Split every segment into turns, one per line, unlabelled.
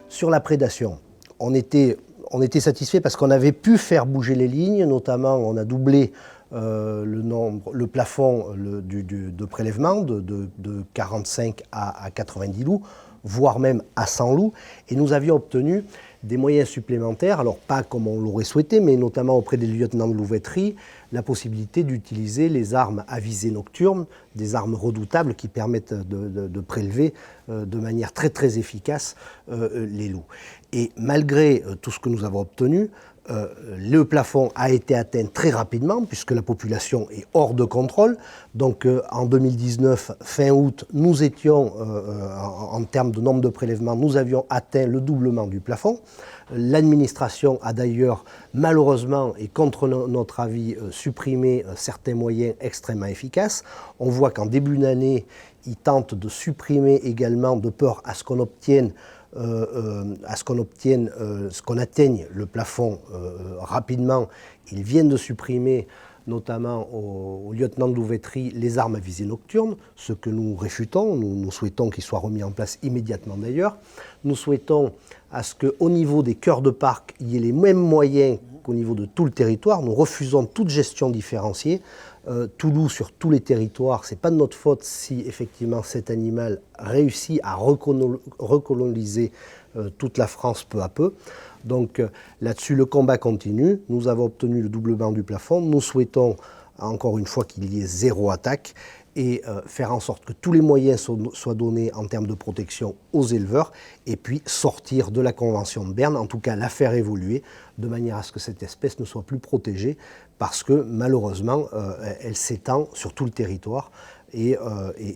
Sur la prédation, on était satisfait parce qu'on avait pu faire bouger les lignes, notamment on a doublé le plafond de prélèvement de 45 à 90 loups, voire même à 100 loups, et nous avions obtenu des moyens supplémentaires, alors pas comme on l'aurait souhaité, mais notamment auprès des lieutenants de louveterie, la possibilité d'utiliser les armes à visée nocturne, des armes redoutables qui permettent de prélever de manière très très efficace les loups. Et malgré tout ce que nous avons obtenu, le plafond a été atteint très rapidement puisque la population est hors de contrôle. Donc en 2019, fin août, nous étions, en termes de nombre de prélèvements, nous avions atteint le doublement du plafond. L'administration a d'ailleurs, malheureusement et contre notre avis, supprimé certains moyens extrêmement efficaces. On voit qu'en début d'année, ils tentent de supprimer également, de peur à ce qu'on obtienne ce qu'on atteigne le plafond rapidement. Ils viennent de supprimer, notamment au lieutenant de louveterie, les armes à visée nocturne, ce que nous réfutons. Nous souhaitons qu'ils soient remis en place immédiatement d'ailleurs. Nous souhaitons à ce qu'au niveau des cœurs de parc, il y ait les mêmes moyens qu'au niveau de tout le territoire. Nous refusons toute gestion différenciée. Tout loup sur tous les territoires, ce n'est pas de notre faute si effectivement cet animal réussit à recoloniser toute la France peu à peu. Donc là-dessus, le combat continue. Nous avons obtenu le doublement du plafond. Nous souhaitons encore une fois qu'il y ait zéro attaque et faire en sorte que tous les moyens soient donnés en termes de protection aux éleveurs et puis sortir de la Convention de Berne, en tout cas la faire évoluer de manière à ce que cette espèce ne soit plus protégée parce que malheureusement elle s'étend sur tout le territoire et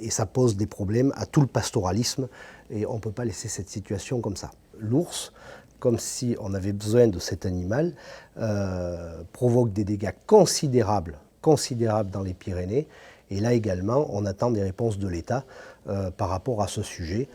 ça pose des problèmes à tout le pastoralisme et on ne peut pas laisser cette situation comme ça. L'ours, comme si on avait besoin de cet animal, provoque des dégâts considérables dans les Pyrénées. Et là également, on attend des réponses de l'État par rapport à ce sujet.